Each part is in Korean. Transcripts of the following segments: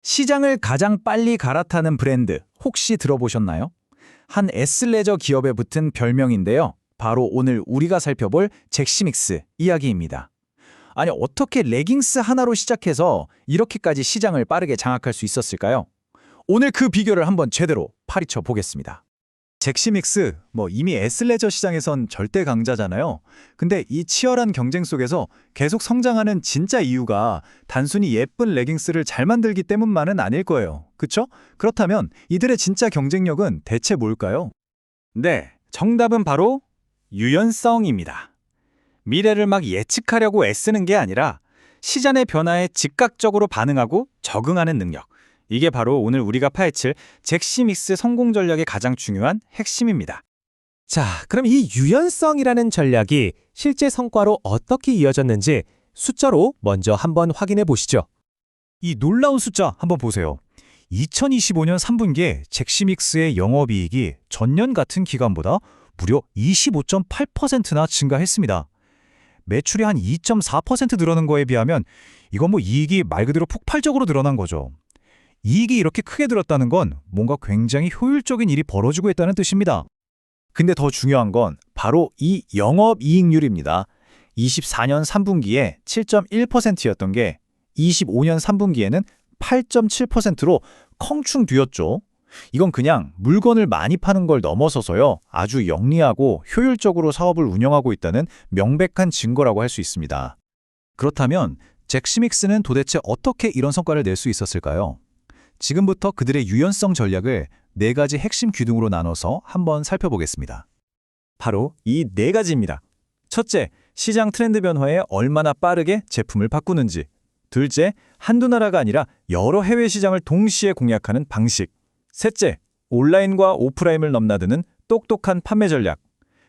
시장을 가장 빨리 갈아타는 브랜드 혹시 들어보셨나요? 한 S레저 기업에 붙은 별명인데요. 바로 오늘 우리가 살펴볼 잭시믹스 이야기입니다. 아니, 어떻게 레깅스 하나로 시작해서 이렇게까지 시장을 빠르게 장악할 수 있었을까요? 오늘 그 비결을 한번 제대로 파헤쳐 보겠습니다. 잭시믹스, 이미 S레저 시장에선 절대 강자잖아요. 근데 이 치열한 경쟁 속에서 계속 성장하는 진짜 이유가 단순히 예쁜 레깅스를 잘 만들기 때문만은 아닐 거예요. 그쵸? 그렇다면 이들의 진짜 경쟁력은 대체 뭘까요? 네, 정답은 바로 유연성입니다. 미래를 막 예측하려고 애쓰는 게 아니라 시장의 변화에 즉각적으로 반응하고 적응하는 능력. 이게 바로 오늘 우리가 파헤칠 잭시믹스 성공 전략의 가장 중요한 핵심입니다. 자, 그럼 이 유연성이라는 전략이 실제 성과로 어떻게 이어졌는지 숫자로 먼저 한번 확인해 보시죠. 이 놀라운 숫자 한번 보세요. 2025년 3분기에 잭시믹스의 영업이익이 전년 같은 기간보다 무려 25.8%나 증가했습니다. 매출이 한 2.4% 늘어난 거에 비하면 이건 이익이 말 그대로 폭발적으로 늘어난 거죠. 이익이 이렇게 크게 늘었다는 건 뭔가 굉장히 효율적인 일이 벌어지고 있다는 뜻입니다. 근데 더 중요한 건 바로 이 영업이익률입니다. 24년 3분기에 7.1%였던 게 25년 3분기에는 8.7%로 컹충 뒤였죠. 이건 그냥 물건을 많이 파는 걸 넘어서서요, 아주 영리하고 효율적으로 사업을 운영하고 있다는 명백한 증거라고 할 수 있습니다. 그렇다면 잭시믹스는 도대체 어떻게 이런 성과를 낼 수 있었을까요? 지금부터 그들의 유연성 전략을 4가지 핵심 기둥으로 나눠서 한번 살펴보겠습니다. 바로 이 4가지입니다. 첫째, 시장 트렌드 변화에 얼마나 빠르게 제품을 바꾸는지. 둘째, 한두 나라가 아니라 여러 해외 시장을 동시에 공략하는 방식. 셋째, 온라인과 오프라인을 넘나드는 똑똑한 판매 전략.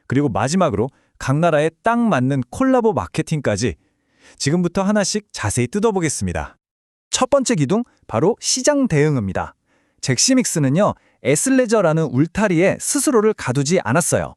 그리고 마지막으로 각 나라에 딱 맞는 콜라보 마케팅까지. 지금부터 하나씩 자세히 뜯어보겠습니다. 첫 번째 기둥, 바로 시장 대응입니다. 잭시믹스는요, S레저라는 울타리에 스스로를 가두지 않았어요.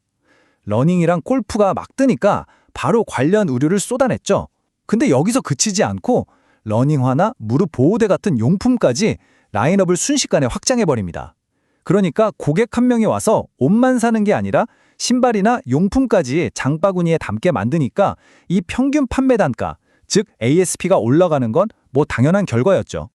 러닝이랑 골프가 막 뜨니까 바로 관련 의류를 쏟아냈죠. 근데 여기서 그치지 않고 러닝화나 무릎 보호대 같은 용품까지 라인업을 순식간에 확장해버립니다. 그러니까 고객 한 명이 와서 옷만 사는 게 아니라 신발이나 용품까지 장바구니에 담게 만드니까 이 평균 판매 단가, 즉 ASP가 올라가는 건 당연한 결과였죠.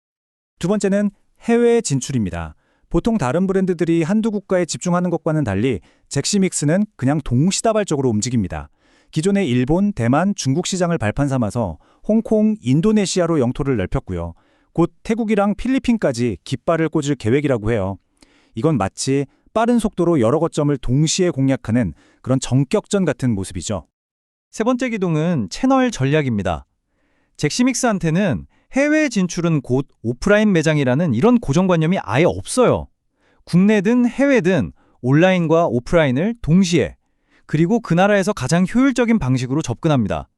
두 번째는 해외 진출입니다. 보통 다른 브랜드들이 한두 국가에 집중하는 것과는 달리 잭시믹스는 그냥 동시다발적으로 움직입니다. 기존의 일본, 대만, 중국 시장을 발판 삼아서 홍콩, 인도네시아로 영토를 넓혔고요. 곧 태국이랑 필리핀까지 깃발을 꽂을 계획이라고 해요. 이건 마치 빠른 속도로 여러 거점을 동시에 공략하는 그런 정격전 같은 모습이죠. 세 번째 기둥은 채널 전략입니다. 잭시믹스한테는 해외 진출은 곧 오프라인 매장이라는 이런 고정관념이 아예 없어요. 국내든 해외든 온라인과 오프라인을 동시에, 그리고 그 나라에서 가장 효율적인 방식으로 접근합니다.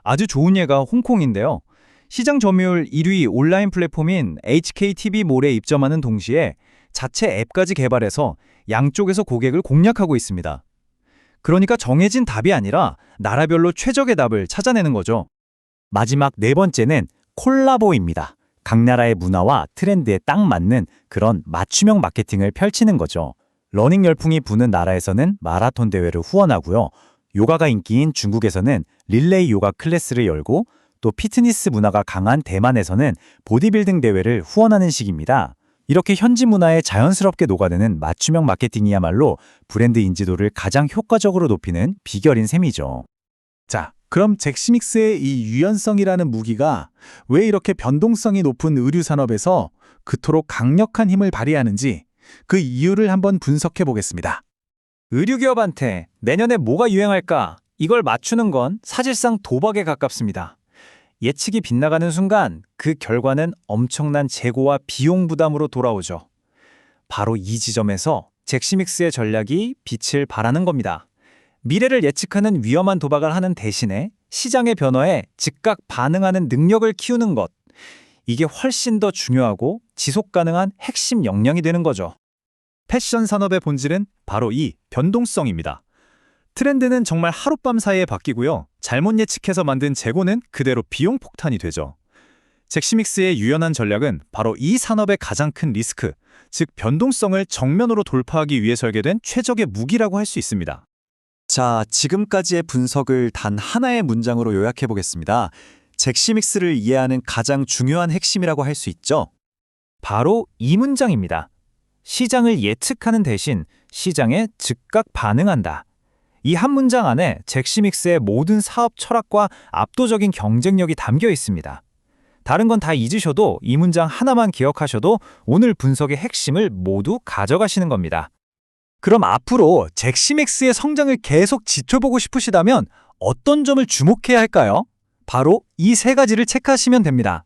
아주 좋은 예가 홍콩인데요. 시장 점유율 1위 온라인 플랫폼인 HKTV몰에 입점하는 동시에 자체 앱까지 개발해서 양쪽에서 고객을 공략하고 있습니다. 그러니까 정해진 답이 아니라 나라별로 최적의 답을 찾아내는 거죠. 마지막 4번째는 콜라보입니다. 각 나라의 문화와 트렌드에 딱 맞는 그런 맞춤형 마케팅을 펼치는 거죠. 러닝 열풍이 부는 나라에서는 마라톤 대회를 후원하고요. 요가가 인기인 중국에서는 릴레이 요가 클래스를 열고, 또 피트니스 문화가 강한 대만에서는 보디빌딩 대회를 후원하는 식입니다. 이렇게 현지 문화에 자연스럽게 녹아드는 맞춤형 마케팅이야말로 브랜드 인지도를 가장 효과적으로 높이는 비결인 셈이죠. 자, 그럼 잭시믹스의 이 유연성이라는 무기가 왜 이렇게 변동성이 높은 의류 산업에서 그토록 강력한 힘을 발휘하는지 그 이유를 한번 분석해 보겠습니다. 의류기업한테 내년에 뭐가 유행할까? 이걸 맞추는 건 사실상 도박에 가깝습니다. 예측이 빗나가는 순간 그 결과는 엄청난 재고와 비용 부담으로 돌아오죠. 바로 이 지점에서 잭시믹스의 전략이 빛을 발하는 겁니다. 미래를 예측하는 위험한 도박을 하는 대신에 시장의 변화에 즉각 반응하는 능력을 키우는 것. 이게 훨씬 더 중요하고 지속 가능한 핵심 역량이 되는 거죠. 패션 산업의 본질은 바로 이 변동성입니다. 트렌드는 정말 하룻밤 사이에 바뀌고요. 잘못 예측해서 만든 재고는 그대로 비용 폭탄이 되죠. 잭시믹스의 유연한 전략은 바로 이 산업의 가장 큰 리스크, 즉 변동성을 정면으로 돌파하기 위해 설계된 최적의 무기라고 할 수 있습니다. 자, 지금까지의 분석을 단 하나의 문장으로 요약해 보겠습니다. 잭시믹스를 이해하는 가장 중요한 핵심이라고 할 수 있죠. 바로 이 문장입니다. 시장을 예측하는 대신 시장에 즉각 반응한다. 이 한 문장 안에 잭시믹스의 모든 사업 철학과 압도적인 경쟁력이 담겨 있습니다. 다른 건 다 잊으셔도 이 문장 하나만 기억하셔도 오늘 분석의 핵심을 모두 가져가시는 겁니다. 그럼 앞으로 잭시믹스의 성장을 계속 지켜보고 싶으시다면 어떤 점을 주목해야 할까요? 바로 이 세 가지를 체크하시면 됩니다.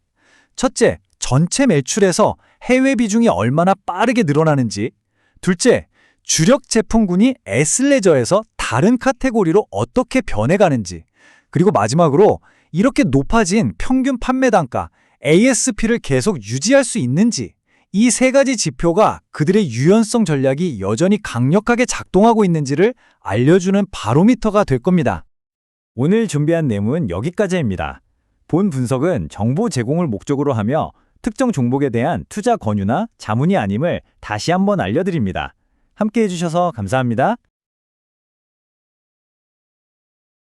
첫째, 전체 매출에서 해외 비중이 얼마나 빠르게 늘어나는지. 둘째, 주력 제품군이 애슬레저에서 다른 카테고리로 어떻게 변해가는지. 그리고 마지막으로 이렇게 높아진 평균 판매 단가, ASP를 계속 유지할 수 있는지. 이 세 가지 지표가 그들의 유연성 전략이 여전히 강력하게 작동하고 있는지를 알려주는 바로미터가 될 겁니다. 오늘 준비한 내용은 여기까지입니다. 본 분석은 정보 제공을 목적으로 하며 특정 종목에 대한 투자 권유나 자문이 아님을 다시 한번 알려드립니다. 함께해 주셔서 감사합니다.